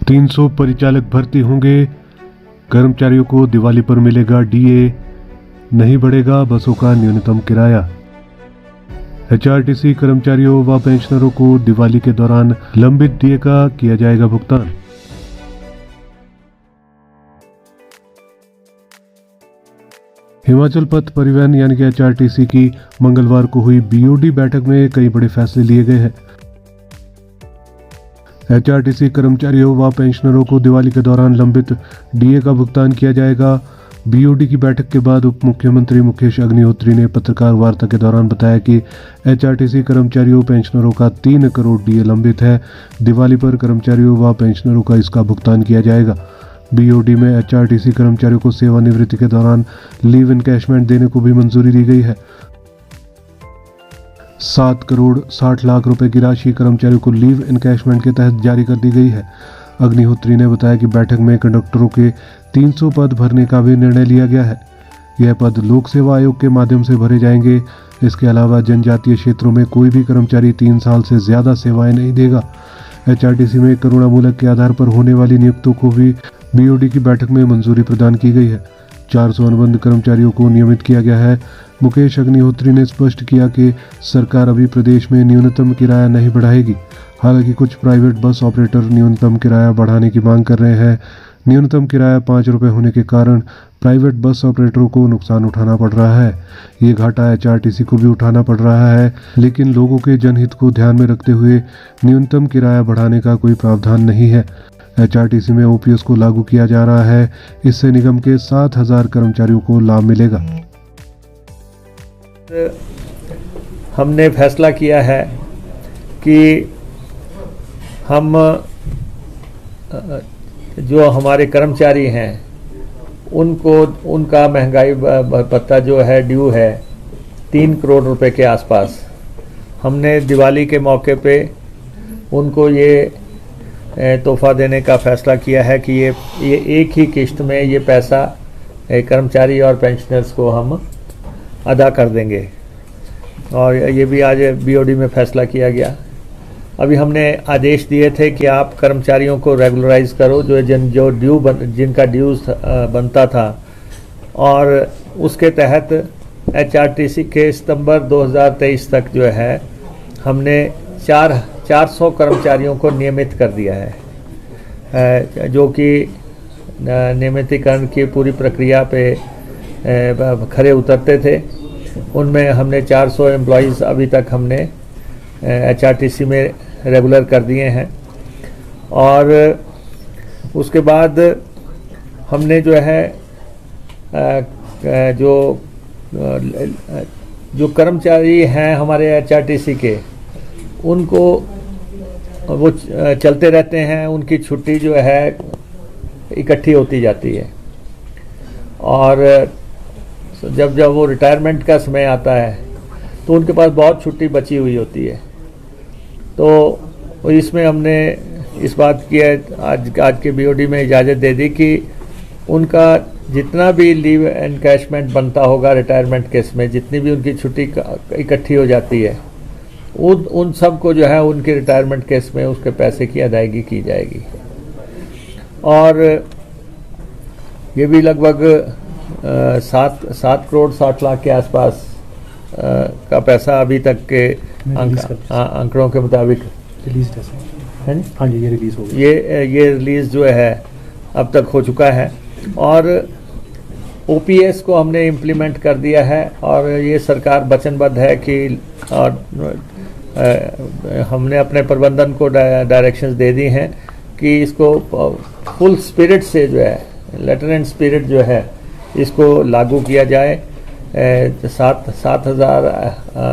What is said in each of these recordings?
300 परिचालक भर्ती होंगे। कर्मचारियों को दिवाली पर मिलेगा डीए। नहीं बढ़ेगा बसों का न्यूनतम किराया। एचआरटीसी कर्मचारियों व पेंशनरों को दिवाली के दौरान लंबित डीए का किया जाएगा भुगतान। हिमाचल पथ परिवहन यानी कि एचआरटीसी की मंगलवार को हुई बीओडी बैठक में कई बड़े फैसले लिए गए हैं। एचआरटीसी कर्मचारियों व पेंशनरों को दिवाली के दौरान लंबित डीए का भुगतान किया जाएगा। बीओडी की बैठक के बाद उप मुख्यमंत्री मुकेश अग्निहोत्री ने पत्रकार वार्ता के दौरान बताया कि एचआरटीसी कर्मचारियों पेंशनरों का 3 करोड़ डीए लंबित है। दिवाली पर कर्मचारियों व पेंशनरों का इसका भुगतान किया जाएगा। बीओडी में एचआरटीसी कर्मचारियों को सेवानिवृत्ति के दौरान लीव इनकैशमेंट देने को भी मंजूरी दी गई है। 7 करोड़ 60 लाख रुपए की राशि कर्मचारियों को लीव इनकैशमेंट के तहत जारी कर दी गई है। अग्निहोत्री ने बताया कि बैठक में कंडक्टरों के 300 पद भरने का भी निर्णय लिया गया है। यह पद लोक सेवा आयोग के माध्यम से भरे जाएंगे। इसके अलावा जनजातीय क्षेत्रों में कोई भी कर्मचारी 3 साल से ज्यादा सेवाएं नहीं देगा। एचआरटीसी में करुणामूलक के आधार पर होने वाली नियुक्तियों को भी बीओडी की बैठक में मंजूरी प्रदान की गई है। 400 अनुबंध कर्मचारियों को नियमित किया गया है। मुकेश अग्निहोत्री ने स्पष्ट किया कि सरकार अभी प्रदेश में न्यूनतम किराया नहीं बढ़ाएगी। हालांकि कुछ प्राइवेट बस ऑपरेटर न्यूनतम किराया बढ़ाने की मांग कर रहे हैं। न्यूनतम किराया 5 रुपये होने के कारण प्राइवेट बस ऑपरेटरों को नुकसान उठाना पड़ रहा है। ये घाटा एचआरटीसी को भी उठाना पड़ रहा है, लेकिन लोगों के जनहित को ध्यान में रखते हुए न्यूनतम किराया बढ़ाने का कोई प्रावधान नहीं है। एचआरटीसी में ओपीएस को लागू किया जा रहा है। इससे निगम के 7,000 कर्मचारियों को लाभ मिलेगा। हमने फैसला किया है कि हम जो हमारे कर्मचारी हैं उनको उनका महंगाई भत्ता जो है ड्यू है 3 करोड़ रुपए के आसपास। हमने दिवाली के मौके पे उनको ये तोहफा देने का फैसला किया है कि ये एक ही किश्त में ये पैसा कर्मचारी और पेंशनर्स को हम अदा कर देंगे। और ये भी आज बीओडी में फैसला किया गया। अभी हमने आदेश दिए थे कि आप कर्मचारियों को रेगुलराइज करो जो जिनका ड्यूज बनता था, और उसके तहत एचआरटीसी के सितंबर 2023 तक जो है हमने 400 कर्मचारियों को नियमित कर दिया है, जो कि नियमितीकरण की पूरी प्रक्रिया पे खरे उतरते थे। उनमें हमने 400 एम्प्लॉयज़ अभी तक हमने एचआरटीसी में रेगुलर कर दिए हैं। और उसके बाद हमने जो है जो कर्मचारी हैं हमारे एचआरटीसी के, उनको वो चलते रहते हैं, उनकी छुट्टी जो है इकट्ठी होती जाती है, और जब वो रिटायरमेंट का समय आता है तो उनके पास बहुत छुट्टी बची हुई होती है। तो इसमें हमने इस बात की आज के बीओडी में इजाज़त दे दी कि उनका जितना भी लीव एनकैशमेंट बनता होगा रिटायरमेंट केस में, जितनी भी उनकी छुट्टी इकट्ठी हो जाती है, उन सब को जो है उनके रिटायरमेंट केस में उसके पैसे की अदायगी की जाएगी। और ये भी लगभग 7 करोड़ 60 लाख के आसपास का पैसा अभी तक के आंकड़ों के मुताबिक रिलीज है। हाँ जी, ये रिलीज हो गया। ये रिलीज जो है अब तक हो चुका है, और ओपीएस को हमने इम्प्लीमेंट कर दिया है। और ये सरकार वचनबद्ध है कि हमने अपने प्रबंधन को डायरेक्शंस दे दी हैं कि इसको फुल स्पिरिट से जो है, लेटेनेंट स्पिरिट जो है, इसको लागू किया जाए। 7,000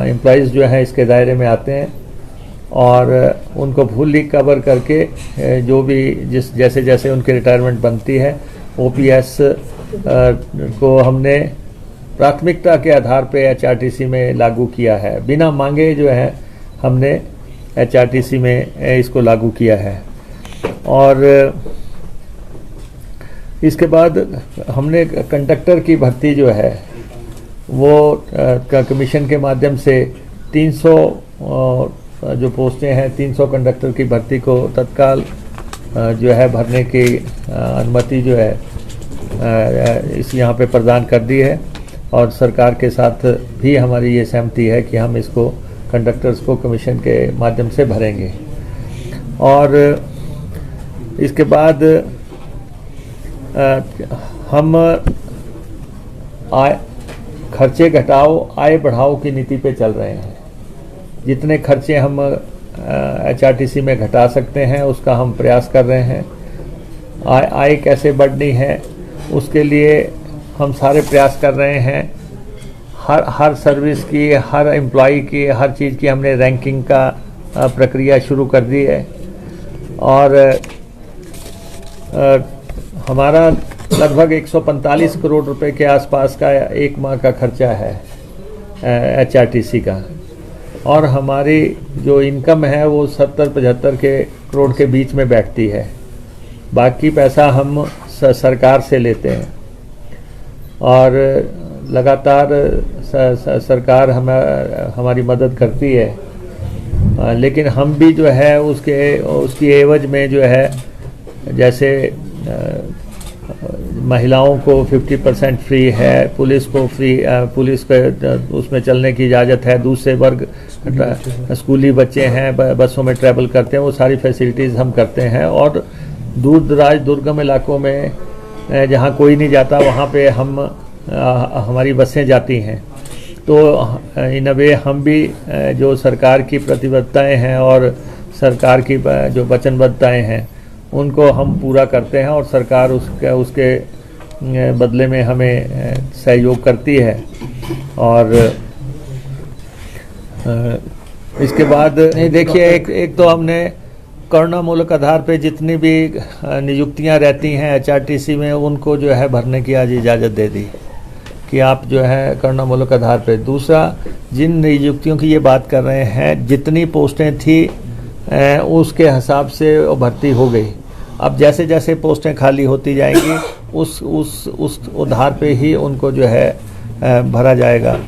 एम्प्लॉयज़ जो हैं इसके दायरे में आते हैं, और उनको फुल्ली कवर करके जो भी जैसे जैसे उनकी रिटायरमेंट बनती है, ओपीएस को हमने प्राथमिकता के आधार पे एचआरटीसी में लागू किया है। बिना मांगे जो है हमने एचआरटीसी में इसको लागू किया है। और इसके बाद हमने कंडक्टर की भर्ती जो है वो कमीशन के माध्यम से 300 जो पोस्टें हैं, 300 कंडक्टर की भर्ती को तत्काल जो है भरने की अनुमति जो है इस यहाँ पे प्रदान कर दी है, और सरकार के साथ भी हमारी ये सहमति है कि हम इसको कंडक्टर्स को कमीशन के माध्यम से भरेंगे। और इसके बाद हम खर्चे घटाओ आय बढ़ाओ की नीति पे चल रहे हैं। जितने खर्चे हम HRTC में घटा सकते हैं उसका हम प्रयास कर रहे हैं। आय कैसे बढ़नी है उसके लिए हम सारे प्रयास कर रहे हैं। हर सर्विस की, हर एम्प्लॉई की, हर चीज़ की हमने रैंकिंग का प्रक्रिया शुरू कर दी है। और हमारा लगभग 145 करोड़ रुपए के आसपास का एक माह का खर्चा है HRTC का, और हमारी जो इनकम है वो 70-75 करोड़ के बीच में बैठती है। बाकी पैसा हम सरकार से लेते हैं, और लगातार सरकार हमारी मदद करती है। लेकिन हम भी जो है उसकी एवज में जो है, जैसे महिलाओं को 50% फ्री है, पुलिस को फ्री, पुलिस के उसमें चलने की इजाज़त है, दूसरे वर्ग स्कूली बच्चे हैं बसों में ट्रैवल करते हैं, वो सारी फैसिलिटीज़ हम करते हैं। और दूर दराज दुर्गम इलाकों में जहाँ कोई नहीं जाता वहाँ पे हमारी बसें जाती हैं। तो इन अ वे हम भी जो सरकार की प्रतिबद्धताएं हैं और सरकार की जो वचनबद्धताएं हैं उनको हम पूरा करते हैं, और सरकार उसके बदले में हमें सहयोग करती है। और इसके बाद देखिए, एक तो हमने करुणामूलक आधार पे जितनी भी नियुक्तियां रहती हैं HRTC में उनको जो है भरने की आज इजाज़त दे दी कि आप जो है करुणामूलक आधार पे। दूसरा, जिन नियुक्तियों की ये बात कर रहे हैं, जितनी पोस्टें थी उसके हिसाब से भर्ती हो गई। अब जैसे जैसे पोस्टें खाली होती जाएंगी उस आधार पे ही उनको जो है भरा जाएगा।